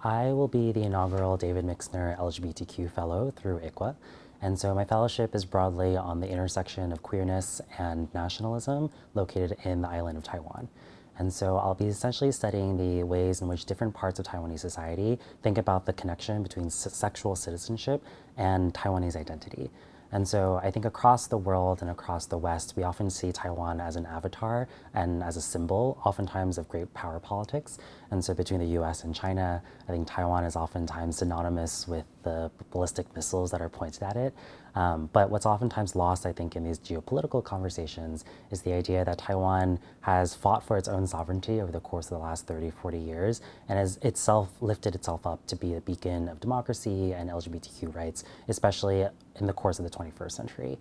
I will be the inaugural David Mixner LGBTQ Fellow through ICWA. And so my fellowship is broadly on the intersection of queerness and nationalism located in the island of Taiwan. And so I'll be essentially studying the ways in which different parts of Taiwanese society think about the connection between sexual citizenship and Taiwanese identity. And so I think across the world and across the West, we often see Taiwan as an avatar and as a symbol, oftentimes of great power politics. And so between the US and China, I think Taiwan is oftentimes synonymous with the ballistic missiles that are pointed at it. But what's oftentimes lost, I think, in these geopolitical conversations is the idea that Taiwan has fought for its own sovereignty over the course of the last 30, 40 years and has itself lifted itself up to be a beacon of democracy and LGBTQ rights, especially in the course of the 21st century.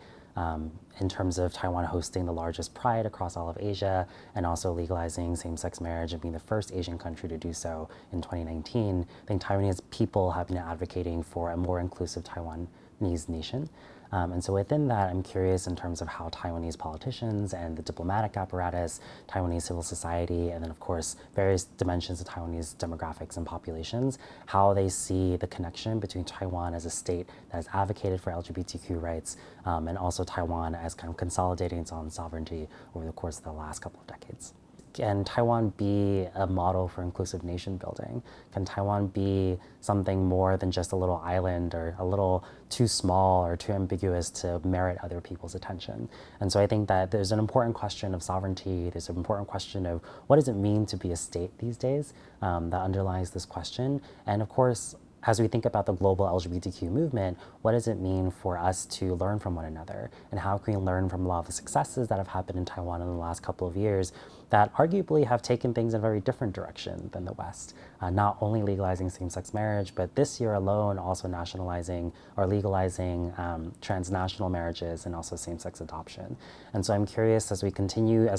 In terms of Taiwan hosting the largest pride across all of Asia and also legalizing same-sex marriage and being the first Asian country to do so in 2019, I think Taiwanese people have been advocating for a more inclusive Taiwanese nation. And so within that, I'm curious in terms of how Taiwanese politicians and the diplomatic apparatus, Taiwanese civil society, and then of course, various dimensions of Taiwanese demographics and populations, how they see the connection between Taiwan as a state that has advocated for LGBTQ rights, and also Taiwan as kind of consolidating its own sovereignty over the course of the last couple of decades. Can Taiwan be a model for inclusive nation building? Can Taiwan be something more than just a little island or a little too small or too ambiguous to merit other people's attention? And so I think that there's an important question of sovereignty, there's an important question of what does it mean to be a state these days that underlies this question. And of course, as we think about the global LGBTQ movement, what does it mean for us to learn from one another? And how can we learn from a lot of the successes that have happened in Taiwan in the last couple of years that arguably have taken things in a very different direction than the West? Not only legalizing same-sex marriage, but this year alone also nationalizing or legalizing transnational marriages and also same-sex adoption. And so I'm curious as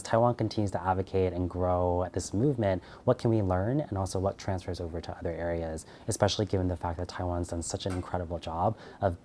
Taiwan continues to advocate and grow this movement, what can we learn and also what transfers over to other areas, especially given the fact that Taiwan's done such an incredible job of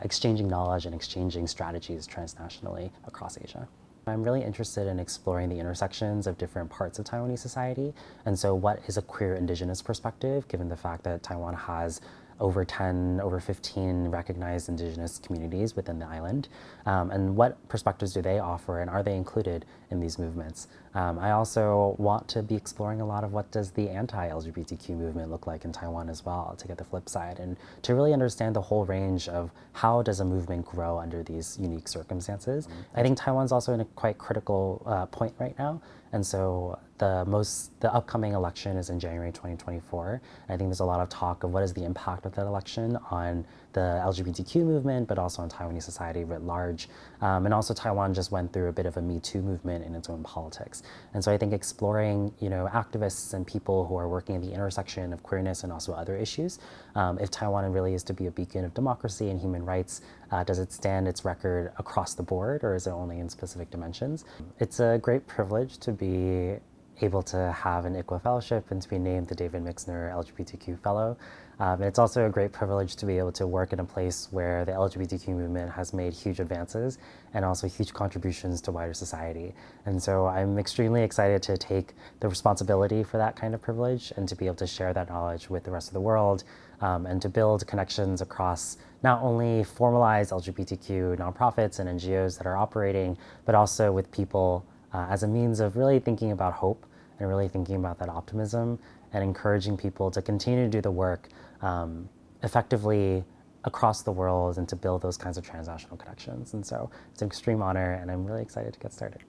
exchanging knowledge and exchanging strategies transnationally across Asia. I'm really interested in exploring the intersections of different parts of Taiwanese society. And so what is a queer indigenous perspective, given the fact that Taiwan has over 15 recognized indigenous communities within the island, and what perspectives do they offer and are they included in these movements? I also want to be exploring a lot of what does the anti-LGBTQ movement look like in Taiwan as well, to get the flip side, and to really understand the whole range of how does a movement grow under these unique circumstances. I think Taiwan's also in a quite critical point right now, and so the upcoming election is in January 2024. I think there's a lot of talk of what is the impact of that election on the LGBTQ movement, but also on Taiwanese society writ large. And also Taiwan just went through a bit of a Me Too movement in its own politics. And so I think exploring, activists and people who are working at the intersection of queerness and also other issues, if Taiwan really is to be a beacon of democracy and human rights, does it stand its record across the board or is it only in specific dimensions? It's a great privilege to be able to have an ICWA fellowship and to be named the David Mixner LGBTQ Fellow. And it's also a great privilege to be able to work in a place where the LGBTQ movement has made huge advances and also huge contributions to wider society. And so I'm extremely excited to take the responsibility for that kind of privilege and to be able to share that knowledge with the rest of the world, and to build connections across not only formalized LGBTQ nonprofits and NGOs that are operating, but also with people as a means of really thinking about hope and really thinking about that optimism and encouraging people to continue to do the work effectively across the world and to build those kinds of transnational connections. And so it's an extreme honor and I'm really excited to get started.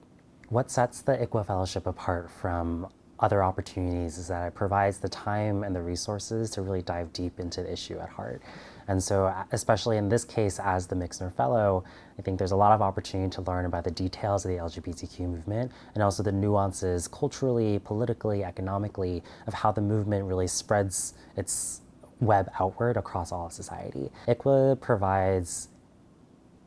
What sets the ICWA Fellowship apart from other opportunities is that it provides the time and the resources to really dive deep into the issue at heart. And so especially in this case as the Mixner Fellow, I think there's a lot of opportunity to learn about the details of the LGBTQ movement and also the nuances culturally, politically, economically of how the movement really spreads its web outward across all of society. ICWA provides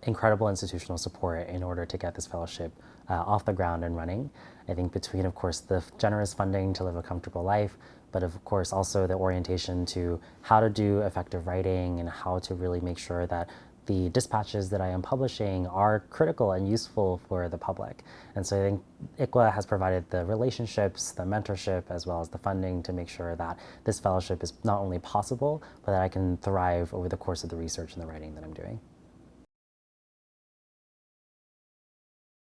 incredible institutional support in order to get this fellowship off the ground and running. I think between, of course, the generous funding to live a comfortable life, but of course also the orientation to how to do effective writing and how to really make sure that the dispatches that I am publishing are critical and useful for the public. And so I think ICWA has provided the relationships, the mentorship, as well as the funding to make sure that this fellowship is not only possible, but that I can thrive over the course of the research and the writing that I'm doing.